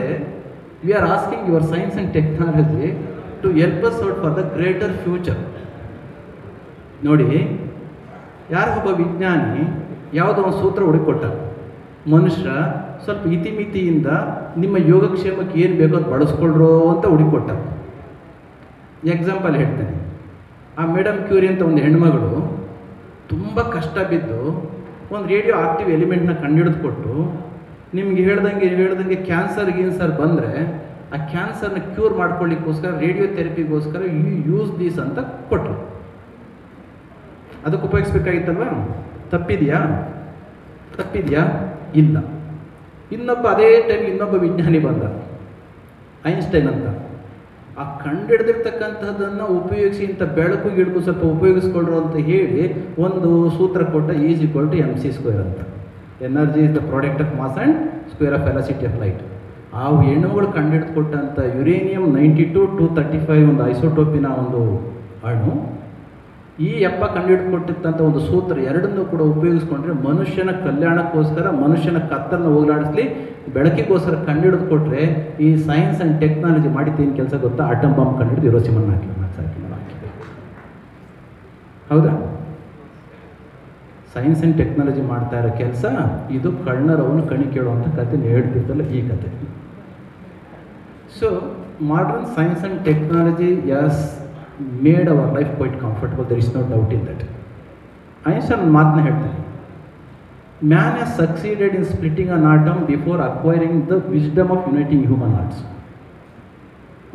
we are asking your science and technology to help us out for the greater future. ನೋಡಿ, ಯಾರಿಗೊಬ್ಬ ವಿಜ್ಞಾನಿ ಯಾವುದೋ ಒಂದು ಸೂತ್ರ ಹುಡುಕೊಟ್ಟ, ಮನುಷ್ಯ ಸ್ವಲ್ಪ ಇತಿಮಿತಿಯಿಂದ ನಿಮ್ಮ ಯೋಗಕ್ಷೇಮಕ್ಕೆ ಏನು ಬೇಕೋ ಅದು ಬಳಸ್ಕೊಳ್ರೋ ಅಂತ ಹುಡುಕೊಟ್ಟ. ಎಕ್ಸಾಂಪಲ್ ಹೇಳ್ತೇನೆ. ಆ ಮೇಡಮ್ ಕ್ಯೂರಿ ಅಂತ ಒಂದು ಹೆಣ್ಮಗಳು ತುಂಬ ಕಷ್ಟ ಬಿದ್ದು ಒಂದು ರೇಡಿಯೋ ಆಕ್ಟಿವ್ ಎಲಿಮೆಂಟ್ನ ಕಂಡುಹಿಡಿದು ಕೊಟ್ಟು, ನಿಮ್ಗೆ ಹೇಳ್ದಂಗೆ ಕ್ಯಾನ್ಸರ್ ಬಂದರೆ ಆ ಕ್ಯಾನ್ಸರ್ನ ಕ್ಯೂರ್ ಮಾಡ್ಕೊಳ್ಳಿಕ್ಕೋಸ್ಕರ ರೇಡಿಯೋ ಥೆರಪಿಗೋಸ್ಕರ ಯೂಸ್ ದೀಸ್ ಅಂತ ಕೊಟ್ಟರು. ಅದಕ್ಕೆ ಉಪಯೋಗಿಸ್ಬೇಕಾಗಿತ್ತಲ್ವ? ತಪ್ಪಿದೆಯಾ? ಇಲ್ಲ. ಅದೇ ಟೈಮ್ ಇನ್ನೊಬ್ಬ ವಿಜ್ಞಾನಿ ಬಂದ, ಐನ್ಸ್ಟೈನ್ ಅಂತ. ಆ ಕಂಡುಹಿಡ್ದಿರ್ತಕ್ಕಂಥದ್ದನ್ನು ಉಪಯೋಗಿಸಿ ಇಂಥ ಬೆಳಕು ಗಿಡಕು ಸ್ವಲ್ಪ ಉಪಯೋಗಿಸ್ಕೊಳ್ರು ಅಂತ ಹೇಳಿ ಒಂದು ಸೂತ್ರ ಕೊಟ್ಟ, ಈಸ್ ಈಕ್ವಲ್ ಟು mc² ಅಂತ. Energy is the product of mass and square of velocity of light. ಆ ಹೆಣ್ಣುಗಳು ಕಂಡುಹಿಡಿದು ಕೊಟ್ಟಂಥ ಯುರೇನಿಯಂ 92-235 ಒಂದು ಐಸೋಟೋಪಿನ ಒಂದು ಅಣು, ಈ ಕಂಡುಹಿಡಿದು ಕೊಟ್ಟಿದ್ದಂಥ ಒಂದು ಸೂತ್ರ, ಎರಡನ್ನೂ ಕೂಡ ಉಪಯೋಗಿಸ್ಕೊಂಡ್ರೆ ಮನುಷ್ಯನ ಕಲ್ಯಾಣಕ್ಕೋಸ್ಕರ, ಮನುಷ್ಯನ ಕತ್ತಲನ್ನು ಹೋಗಲಾಡಿಸ್ಲಿ, ಬೆಳಕಿಗೋಸ್ಕರ ಕಂಡುಹಿಡಿದು ಕೊಟ್ಟರೆ ಈ ಸೈನ್ಸ್ ಆ್ಯಂಡ್ ಟೆಕ್ನಾಲಜಿ ಮಾಡಿದ್ದೇನು ಕೆಲಸ ಗೊತ್ತಾ? ಆಟಮ್ ಬಾಂಬ್ ಕಂಡುಹಿಡಿದು ಹಿರೋಶಿಮಾ ಹಾಕಿ. ಹೌದಾ? ಸೈನ್ಸ್ ಆ್ಯಂಡ್ ಟೆಕ್ನಾಲಜಿ ಮಾಡ್ತಾ ಇರೋ ಕೆಲಸ ಇದು. ಕಣ್ಣರವನು ಕಣಿ ಕೇಳುವಂಥ ಕತೆ ಹೇಳ್ತಿರ್ತಲ್ಲ ಈ ಕತೆ. So modern science and technology has made our life quite comfortable, there is no doubt in that. Einstein ಮಾತನ್ನ ಹೇಳ್ತಾರೆ, man has succeeded in splitting an atom before acquiring the wisdom of uniting human hearts.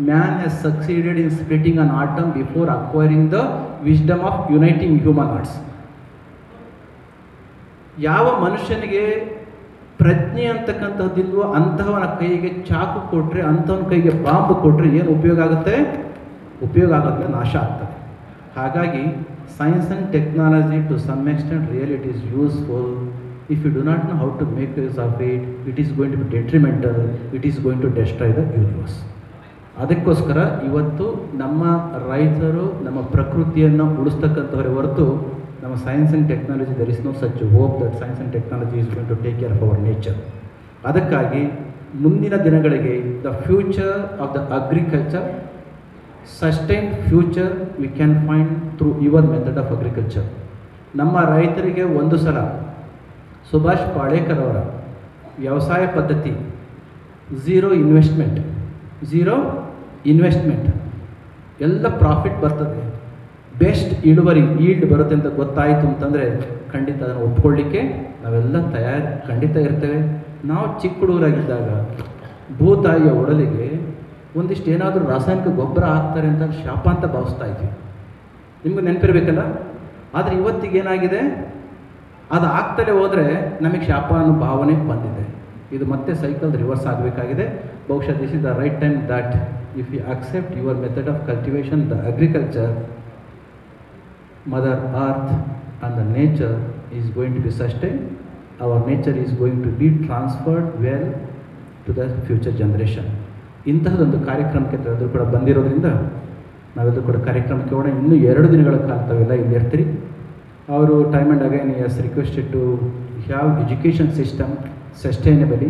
Man has succeeded in splitting an atom before acquiring the wisdom of uniting human hearts. ಯಾವ ಮನುಷ್ಯನಿಗೆ ಪ್ರಜ್ಞೆ ಅಂತಕ್ಕಂಥದ್ದಿಲ್ವೋ ಅಂಥವನ ಕೈಗೆ ಚಾಕು ಕೊಟ್ಟರೆ, ಅಂಥವನ ಕೈಗೆ bomb ಕೊಟ್ಟರೆ ಏನು ಉಪಯೋಗ ಆಗುತ್ತೆ? ಉಪಯೋಗ ಆಗೋದ್ರೆ ನಾಶ ಆಗ್ತದೆ. ಹಾಗಾಗಿ science and technology to some extent real it is useful. If you do not know how to make use of it is going to be detrimental, it is going to destroy the universe. ಅದಕ್ಕೋಸ್ಕರ ಇವತ್ತು ನಮ್ಮ ರೈತರು ನಮ್ಮ ಪ್ರಕೃತಿಯನ್ನು ಉಳಿಸ್ತಕ್ಕಂಥವರೇ ಹೊರತು ನಮ್ಮ science and technology there is no such hope that science and technology is going to take care of our nature. ಅದಕ್ಕಾಗಿ ಮುಂದಿನ ದಿನಗಳಿಗೆ the future of the agriculture, sustained future we can find through your method of agriculture. ನಮ್ಮ ರೈತರಿಗೆ ಒಂದು ಸಲ ಸುಭಾಷ್ ಪಾಳೇಕರ್ ಅವರ ವ್ಯವಸಾಯ ಪದ್ಧತಿ, ಝೀರೋ ಇನ್ವೆಸ್ಟ್ಮೆಂಟ್, ಎಲ್ಲ ಪ್ರಾಫಿಟ್ ಬರ್ತದೆ, ಬೆಸ್ಟ್ ಈಲ್ಡ್ ಬರುತ್ತೆ ಅಂತ ಗೊತ್ತಾಯಿತು ಅಂತಂದರೆ ಖಂಡಿತ ಅದನ್ನು ಒಪ್ಕೊಳ್ಳಿಕ್ಕೆ ನಾವೆಲ್ಲ ಖಂಡಿತ ಇರ್ತೇವೆ. ನಾವು ಚಿಕ್ಕ ಹುಡುಗರಾಗಿದ್ದಾಗ ಭೂತಾಯಿಯ ಒಡಲಿಗೆ ಒಂದಿಷ್ಟು ಏನಾದರೂ ರಾಸಾಯನಿಕ ಗೊಬ್ಬರ ಹಾಕ್ತಾರೆ ಅಂತ ಶಾಪ ಅಂತ ಭಾವಿಸ್ತಾ ಇದ್ವಿ. ನಿಮ್ಗೆ ನೆನಪಿರ್ಬೇಕಲ್ಲ. ಆದರೆ ಇವತ್ತಿಗೇನಾಗಿದೆ, ಅದು ಆಗ್ತಲೇ ಹೋದರೆ ನಮಗೆ ಶಾಪ ಅನ್ನೋ ಭಾವನೆ ಬಂದಿದೆ. ಇದು ಮತ್ತೆ ಸೈಕಲ್ ರಿವರ್ಸ್ ಆಗಬೇಕಾಗಿದೆ. ಬಹುಶಃ this is the right time that if you accept your method of cultivation, the agriculture, mother earth and the nature is going to be sustain. Our nature is going to be transferred well to the future generation. ಇಂತಹದೊಂದು ಕಾರ್ಯಕ್ರಮಕ್ಕೆ ತಾವೆಲ್ಲರೂ ಕೂಡ ಬಂದಿರೋದ್ರಿಂದ ನಾವೆಲ್ಲರೂ ಕೂಡ ಕಾರ್ಯಕ್ರಮಕ್ಕೆ ಹೋಗೋಣ. ಇನ್ನೂ 2 ದಿನಗಳ ಕಾಲ ತಾವೆಲ್ಲ ಇಲ್ಲಿ ಇರ್ತೀರಿ. ಅವರು time and again is requested to have education system sustainably,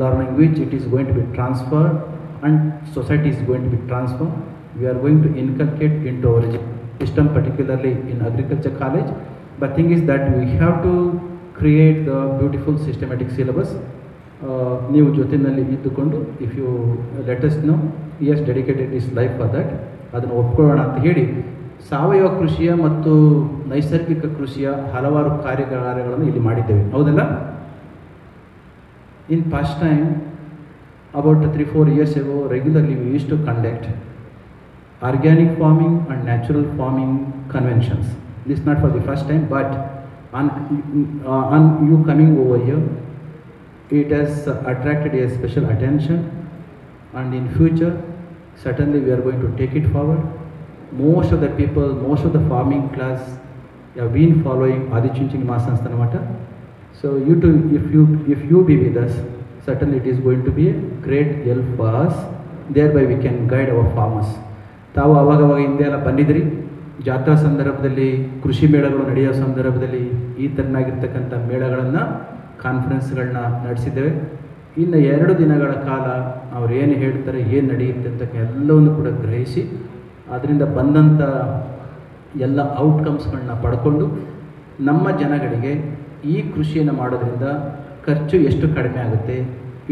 learning which it is going to be transferred and society is going to be transferred. We are going to inculcate in to our system, particularly in agriculture college. But thing is that we have to create the beautiful systematic syllabus. ನೀವು ಜೊತೆಯಲ್ಲಿ ಇದ್ದುಕೊಂಡು if you let us know he has dedicated his life for that, ಅದನ್ನು ಒಪ್ಕೊಳ್ಳೋಣ ಅಂತ ಹೇಳಿ ಸಾವಯವ ಕೃಷಿಯ ಮತ್ತು ನೈಸರ್ಗಿಕ ಕೃಷಿಯ ಹಲವಾರು ಕಾರ್ಯಗಳನ್ನು ಇಲ್ಲಿ ಮಾಡಿದ್ದೇವೆ. ಹೌದಲ್ಲ? ಇನ್ past time about 3-4 years ago regularly we used to conduct organic farming and natural farming conventions. This is not for the first time, but on you coming over here, it has attracted a special attention, and in future certainly we are going to take it forward. Most of the people, most of the farming class have been following Adichunchingi Mahasanstana Mata. So you too, if you be with us, certainly it is going to be a great help for us. Thereby we can guide our farmers. ತಾವು ಆವಾಗವಾಗ ಹಿಂದೆ ಎಲ್ಲ ಬಂದಿದ್ರಿ. ಜಾತ್ರಾ ಸಂದರ್ಭದಲ್ಲಿ, ಕೃಷಿ ಮೇಳಗಳು ನಡೆಯೋ ಸಂದರ್ಭದಲ್ಲಿ ಈ ಥರನಾಗಿರ್ತಕ್ಕಂಥ ಮೇಳಗಳನ್ನು, ಕಾನ್ಫರೆನ್ಸ್ಗಳನ್ನ ನಡೆಸಿದ್ದೇವೆ. ಇನ್ನು 2 ದಿನಗಳ ಕಾಲ ಅವ್ರು ಏನು ಹೇಳ್ತಾರೆ, ಏನು ನಡೆಯುತ್ತೆ ಅಂತ ಎಲ್ಲವನ್ನು ಕೂಡ ಗ್ರಹಿಸಿ ಅದರಿಂದ ಬಂದಂಥ ಎಲ್ಲ ಔಟ್ಕಮ್ಸ್ಗಳನ್ನ ಪಡ್ಕೊಂಡು ನಮ್ಮ ಜನಗಳಿಗೆ ಈ ಕೃಷಿಯನ್ನು ಮಾಡೋದ್ರಿಂದ ಖರ್ಚು ಎಷ್ಟು ಕಡಿಮೆ ಆಗುತ್ತೆ,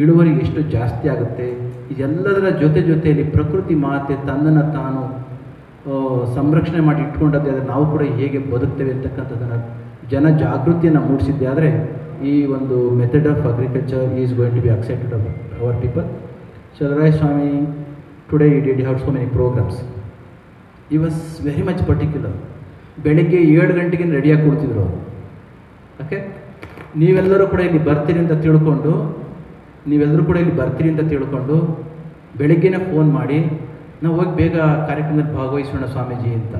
ಇಳುವರಿ ಎಷ್ಟು ಜಾಸ್ತಿ ಆಗುತ್ತೆ, ಇದೆಲ್ಲದರ ಜೊತೆಯಲ್ಲಿ ಪ್ರಕೃತಿ ಮಾತೆ ತನ್ನನ್ನು ತಾನು ಸಂರಕ್ಷಣೆ ಮಾಡಿ ಇಟ್ಕೊಂಡದ್ದೇ ಆದರೆ ನಾವು ಕೂಡ ಹೇಗೆ ಬದುಕ್ತೇವೆ ಅಂತಕ್ಕಂಥದ್ದನ್ನು ಜನ ಜಾಗೃತಿಯನ್ನು ಮೂಡಿಸಿದ್ದೆ ಆದರೆ ಈ ಒಂದು method of agriculture is going to be accepted of our people. Chalaraya Swamy today he did have so many programmes. He was very much particular. ಬೆಳಗ್ಗೆ 7 ಗಂಟೆಗೆ ರೆಡಿಯಾಗಿ ಕೊಡ್ತಿದ್ರು ಅವರು. ಓಕೆ, ನೀವೆಲ್ಲರೂ ಕೂಡ ಇಲ್ಲಿ ಬರ್ತೀರಿ ಅಂತ ತಿಳ್ಕೊಂಡು ಬೆಳಗ್ಗೆನೇ ಫೋನ್ ಮಾಡಿ ನಾವು ಹೋಗಿ ಬೇಗ ಕಾರ್ಯಕ್ರಮದಲ್ಲಿ ಭಾಗವಹಿಸೋಣ ಸ್ವಾಮೀಜಿ ಅಂತ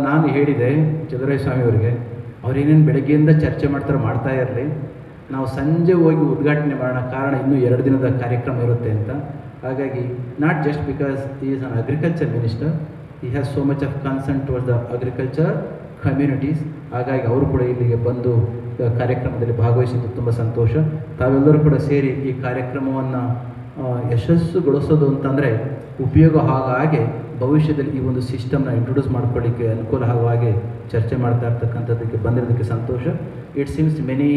ನಾನು ಹೇಳಿದೆ ಚಲರಾಯ ಸ್ವಾಮಿಯವರಿಗೆ. ಅವ್ರೇನೇನು ಬೆಳಗ್ಗೆಯಿಂದ ಚರ್ಚೆ ಮಾಡ್ತಾ ಇರಲಿ, ನಾವು ಸಂಜೆ ಹೋಗಿ ಉದ್ಘಾಟನೆ ಮಾಡೋಣ, ಕಾರಣ ಇನ್ನೂ 2 ದಿನದ ಕಾರ್ಯಕ್ರಮ ಇರುತ್ತೆ ಅಂತ. ಹಾಗಾಗಿ ನಾಟ್ ಜಸ್ಟ್ ಬಿಕಾಸ್ ಈ ಈಸ್ ಅನ್ ಅಗ್ರಿಕಲ್ಚರ್ ಮಿನಿಸ್ಟರ್, ಈ has so much of concern towards the agriculture communities. ಹಾಗಾಗಿ ಅವರು ಕೂಡ ಇಲ್ಲಿಗೆ ಬಂದು ಕಾರ್ಯಕ್ರಮದಲ್ಲಿ ಭಾಗವಹಿಸಿದ್ದು ತುಂಬ ಸಂತೋಷ. ತಾವೆಲ್ಲರೂ ಕೂಡ ಸೇರಿ ಈ ಕಾರ್ಯಕ್ರಮವನ್ನು ಯಶಸ್ಸುಗೊಳಿಸೋದು ಅಂತಂದರೆ ಉಪಯೋಗ ಹಾಗೆ ಭವಿಷ್ಯದಲ್ಲಿ ಈ ಒಂದು ಸಿಸ್ಟಮ್ನ ಇಂಟ್ರೊಡ್ಯೂಸ್ ಮಾಡ್ಕೊಳ್ಳಿಕ್ಕೆ ಅನುಕೂಲ ಆಗುವ ಹಾಗೆ ಚರ್ಚೆ ಮಾಡ್ತಾ ಇರ್ತಕ್ಕಂಥದ್ದಕ್ಕೆ ಬಂದಿರೋದಕ್ಕೆ ಸಂತೋಷ. It seems many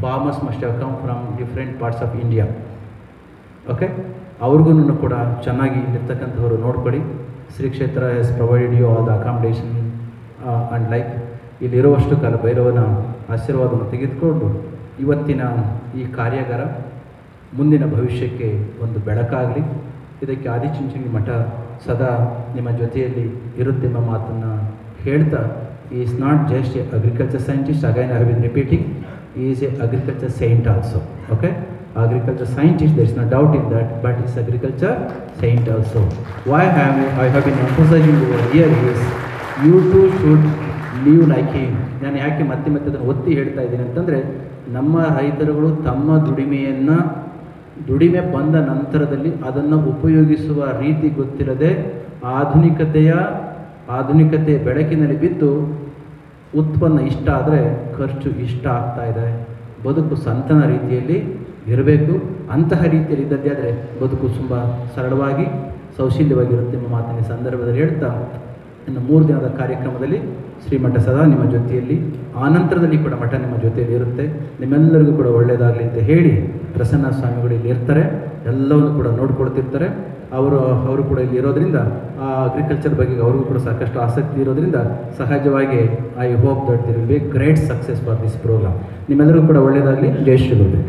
farmers must have come from different parts of India. Okay, ಅವ್ರಿಗೂ ಕೂಡ ಚೆನ್ನಾಗಿ ಇಲ್ಲಿರ್ತಕ್ಕಂಥವ್ರು ನೋಡ್ಕೊಳ್ಳಿ. Shri Kshetra has provided you all the accommodation and like ಇಲ್ಲಿರುವಷ್ಟು ಕಾಲ ಭೈರವನ ಆಶೀರ್ವಾದವನ್ನು ತೆಗೆದುಕೊಂಡು ಇವತ್ತಿನ ಈ ಕಾರ್ಯಾಗಾರ ಮುಂದಿನ ಭವಿಷ್ಯಕ್ಕೆ ಒಂದು ಬೆಳಕಾಗಲಿ. ಇದಕ್ಕೆ ಆದಿಚುಂಚನಗಿರಿ ಮಠ ಸದಾ ನಿಮ್ಮ ಜೊತೆಯಲ್ಲಿ ಇರುತ್ತೆಂಬ ಮಾತನ್ನು ಹೇಳ್ತಾ, is not just A agriculture scientist, again I have been repeating, is A agriculture Saint also. Okay, agriculture scientist, there is no doubt in that, but it's agriculture saint also. Why I have been emphasizing over here is you too should live like him. ನಾನು ಯಾಕೆ ಮತ್ತೆ ಅದನ್ನು ಒತ್ತಿ ಹೇಳ್ತಾ ಇದ್ದೀನಿ ಅಂತಂದರೆ, ನಮ್ಮ ರೈತರುಗಳು ತಮ್ಮ ದುಡಿಮೆ ಬಂದ ನಂತರದಲ್ಲಿ ಅದನ್ನು ಉಪಯೋಗಿಸುವ ರೀತಿ ಗೊತ್ತಿಲ್ಲದೆ ಆಧುನಿಕತೆಯ ಬೆಳಕಿನಲ್ಲಿ ಬಿದ್ದು ಉತ್ಪನ್ನ ಇಷ್ಟ ಆದರೆ ಖರ್ಚು ಇಷ್ಟ ಆಗ್ತಾ ಇದೆ. ಬದುಕು ಸಂತನ ರೀತಿಯಲ್ಲಿ ಇರಬೇಕು. ಅಂತಹ ರೀತಿಯಲ್ಲಿ ಇದ್ದದ್ದೇ ಆದರೆ ಬದುಕು ತುಂಬ ಸರಳವಾಗಿ ಸೌಶಲ್ಯವಾಗಿರುತ್ತೆ ಎಂಬ ಮಾತಿನ ಸಂದರ್ಭದಲ್ಲಿ ಹೇಳ್ತಾ, ಇನ್ನು 3 ದಿನದ ಕಾರ್ಯಕ್ರಮದಲ್ಲಿ ಶ್ರೀಮಠ ಸದಾ ನಿಮ್ಮ ಜೊತೆಯಲ್ಲಿ, ಆನಂತರದಲ್ಲಿ ಕೂಡ ಮಠ ನಿಮ್ಮ ಜೊತೆಯಲ್ಲಿ ಇರುತ್ತೆ. ನಿಮ್ಮೆಲ್ಲರಿಗೂ ಕೂಡ ಒಳ್ಳೆಯದಾಗಲಿ ಅಂತ ಹೇಳಿ, ಪ್ರಸನ್ನ ಸ್ವಾಮಿಗಳು ಇಲ್ಲಿ ಇರ್ತಾರೆ, ಎಲ್ಲವನ್ನು ಕೂಡ ನೋಡ್ಕೊಳ್ತಿರ್ತಾರೆ. ಅವರು ಕೂಡ ಇಲ್ಲಿ ಇರೋದ್ರಿಂದ ಅಗ್ರಿಕಲ್ಚರ್ ಬಗ್ಗೆ ಅವ್ರಿಗೂ ಕೂಡ ಸಾಕಷ್ಟು ಆಸಕ್ತಿ ಇರೋದ್ರಿಂದ ಸಹಜವಾಗಿ I hope that there will be great success for this programme. ನಿಮ್ಮೆಲ್ಲರಿಗೂ ಕೂಡ ಒಳ್ಳೆಯದಾಗಲಿ. ಜೈ ಶ್ರೀ ಗುರುದೇವ್.